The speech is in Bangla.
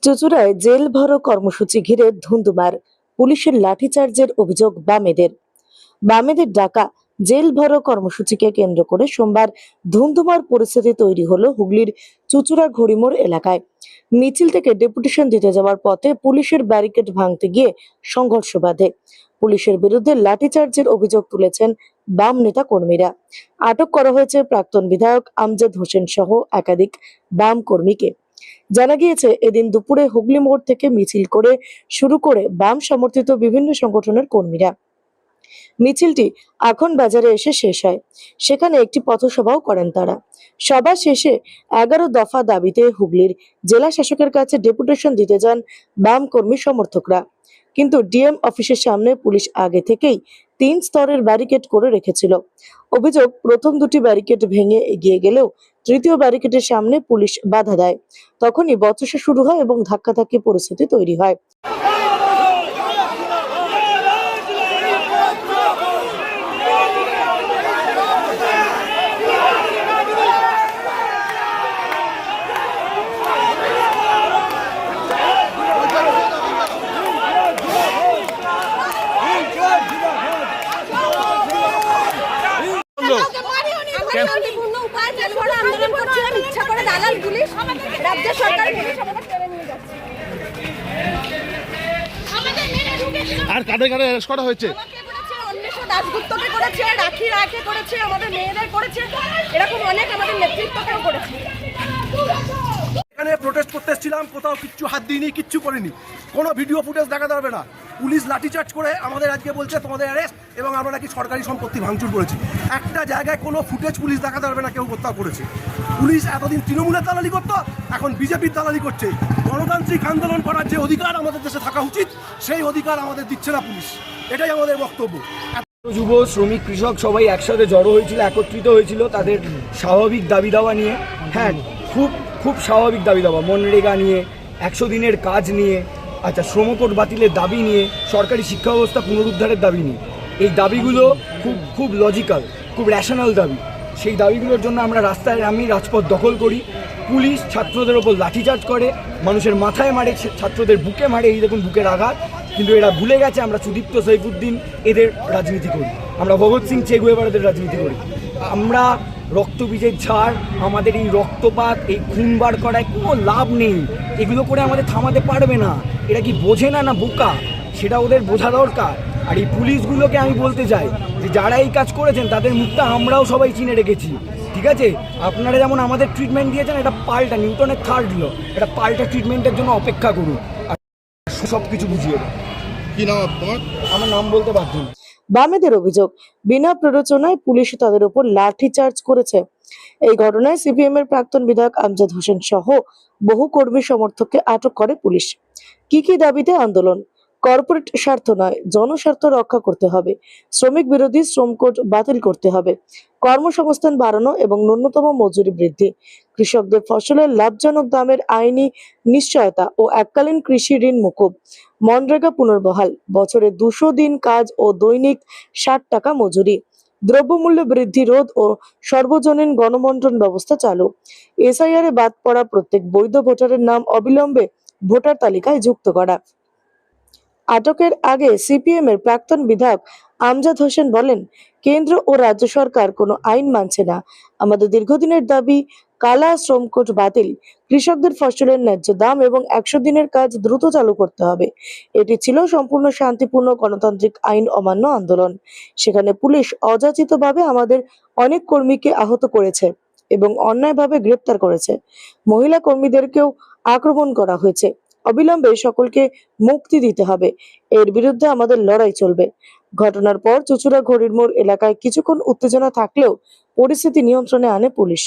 চুঁচুড়ায় জেল ভরো কর্মসূচি ঘিরে ধুন্ধুমার, পুলিশের লাঠিচার্জের অভিযোগ বামেদের ডাকা জেল ভরো কর্মসূচিকে কেন্দ্র করে সোমবার ধুন্ধুমার পরিস্থিতি তৈরি হলো হুগলির চুঁচুড়া ঘড়িমোড় এলাকায়। মিছিল থেকে ডেপুটেশন দিতে যাওয়ার পথে পুলিশের ব্যারিকেড ভাঙতে গিয়ে সংঘর্ষ বাধে। পুলিশের বিরুদ্ধে লাঠিচার্জের অভিযোগ তুলেছেন বাম নেতা কর্মীরা। আটক করা হয়েছে প্রাক্তন বিধায়ক আমজাদ হোসেন সহ একাধিক বাম কর্মীকে। জানা গিয়েছে, এদিন দুপুরে হুগলি মোড় থেকে মিছিল করে শুরু করে বাম সমর্থিত বিভিন্ন সংগঠনের কর্মীরা। মিছিলটি আখন বাজারে এসে শেষ হয়। সেখানে একটি পথসভাও করেন তারা। সভা শেষে 11 দফা দাবিতে হুগলির জেলা শাসকের কাছে ডেপুটেশন দিতে যান বাম কর্মী সমর্থকরা। কিন্তু ডিএম অফিসের সামনে পুলিশ আগে থেকেই 3 স্তরের ব্যারিকেড করে রেখেছিল। অভিযোগ, প্রথম দুটি ব্যারিকেড ভেঙে এগিয়ে গেলেও তৃতীয় ব্যারিকেডের সামনে পুলিশ বাধা দেয়। তখনই বচসা শুরু হয় এবং ধাক্কাধাক্কি পরিস্থিতি তৈরি হয়। শান্তিপূর্ণ উপায়ে জেল ভরো আন্দোলন করছিলাম, ইচ্ছা করে দালাল পুলিশ, রাজ্য সরকার পুলিশ আমাদের টেনে নিয়ে যাচ্ছে। আর কাদের কাদের অ্যারেস্ট করা হয়েছে? অন্বেষণ দাশগুপ্তকে করেছে, রাখি রায়কে করেছে, আমাদের মেয়েদের করেছে, এরকম অনেক আমাদের নেতৃত্বকেও করেছে। এখানে প্রোটেস্ট করতে এসেছিলাম, কোথাও কিচ্ছু হাত দিইনি, কিচ্ছু করিনি, কোনো ভিডিও ফুটেজ দেখাতে পারবে না। পুলিশ লাঠিচার্জ করে আমাদের আজকে বলছে তোমাদের অ্যারেস্ট, এবং আমরা নাকি সরকারি সম্পত্তি ভাঙচুর করেছি। একটা জায়গায় কোনো ফুটেজ পুলিশ দেখাতে পারবে না কেউ কোথাও করেছে। পুলিশ এতদিন তৃণমূলের দালালি করতো, এখন বিজেপির দালালি করছে। গণতান্ত্রিক আন্দোলন করার যে অধিকার আমাদের দেশে থাকা উচিত, সেই অধিকার আমাদের দিচ্ছে না পুলিশ। এটাই আমাদের বক্তব্য। যুব, শ্রমিক, কৃষক সবাই একসাথে জড়ো হয়েছিল, একত্রিত হয়েছিল তাদের স্বাভাবিক দাবি দাওয়া নিয়ে। হ্যাঁ, খুব স্বাভাবিক দাবি দাওয়া, মনরেগা নিয়ে, 100 দিনের কাজ নিয়ে, আচ্ছা শ্রমকোড বাতিলের দাবি নিয়ে, সরকারি শিক্ষা ব্যবস্থা পুনরুদ্ধারের দাবি নিয়ে। এই দাবিগুলো খুব লজিক্যাল, খুব র্যাশনাল দাবি। সেই দাবিগুলোর জন্য আমরা রাস্তায় নামি রাজপথ দখল করি। পুলিশ ছাত্রদের ওপর লাঠিচার্জ করে, মানুষের মাথায় মারে, ছাত্রদের বুকে মারে, এই দেখুন বুকের আঘাত। কিন্তু এরা ভুলে গেছে আমরা সুদীপ্ত সৈফুদ্দিন এদের রাজনীতি করি, আমরা ভগৎ সিং চে গুয়েভারাদের রাজনীতি করি। আমরা রক্তবীজের ঝাড়, আমাদের এই রক্তপাত, এই খুন বার করায় কোনো লাভ নেই। এগুলো করে আমাদের থামাতে পারবে না। এরা কি বোঝে না বোকা, সেটা ওদের বোঝা দরকার। আর এই পুলিশগুলোকে আমি বলতে চাই যে যারা এই কাজ করেছেন তাদের মুখটা আমরাও সবাই চিনে রেখেছি, ঠিক আছে? আপনারা যেমন আমাদের ট্রিটমেন্ট দিয়েছেন, এটা পাল্টা নিউটনের থার্ড ল, এটা পাল্টা ট্রিটমেন্টের জন্য অপেক্ষা করুন। আর সব কিছু বুঝিয়ে দেন। কি নাম তোমার? আমার নাম বলতে বাধ্য না। বামেদের অভিযোগ, বিনা প্ররোচনায় পুলিশ তাদের উপর লাঠিচার্জ করেছে। এই ঘটনায় সিপিএম এর প্রাক্তন বিধায়ক আমজাদ হোসেন সহ বহু কর্মী সমর্থককে আটক করে পুলিশ। কি দাবিতে আন্দোলন? কর্পোরেট স্বার্থ নয়, জনস্বার্থ রক্ষা করতে হবে। শ্রমিক বিরোধী শ্রম কোড বাতিল করতে হবে। কর্মসংস্থান বাড়ানো এবং ন্যূনতম মজুরি বৃদ্ধি। কৃষকদের ফসলের লাভজনক দামের আইনি নিশ্চয়তা ও এককালীন কৃষি ঋণ মুকুব। মনরেগা পুনর্বহাল। বছরে 200 দিন কাজ ও দৈনিক 60 টাকা মজুরি। দ্রব্যমূল্য বৃদ্ধি রোধ ও সর্বজনীন গণবন্টন ব্যবস্থা চালু। এসআইআর এ বাদ পড়া প্রত্যেক বৈধ ভোটারের নাম অবিলম্বে ভোটার তালিকায় যুক্ত করা। আটকের আগে সিপিএম এর প্রাক্তন বিধায়ক আমজাদ হোসেন বলেন, কেন্দ্র ও রাজ্য সরকার কোনো আইন মানছে না। আমাদের দীর্ঘদিনের দাবি কালা শ্রম কোড বাতিল, কৃষকদের ফসলের ন্যায্য দাম এবং 100 দিনের কাজ দ্রুত চালু করতে হবে। এটি ছিল সম্পূর্ণ শান্তিপূর্ণ গণতান্ত্রিক আইন অমান্য আন্দোলন। সেখানে পুলিশ অযাচিতভাবে আমাদের অনেক কর্মীকে আহত করেছে এবং অন্যায়ভাবে গ্রেপ্তার করেছে। মহিলা কর্মীদেরকেও আক্রমণ করা হয়েছে। অবিলম্বে সকলকে মুক্তি দিতে হবে। এর বিরুদ্ধে আমাদের লড়াই চলবে। ঘটনার পর চুঁচুড়া ঘড়ির মোড় এলাকায় কিছুক্ষণ উত্তেজনা থাকলেও পরিস্থিতি নিয়ন্ত্রণে আনে পুলিশ।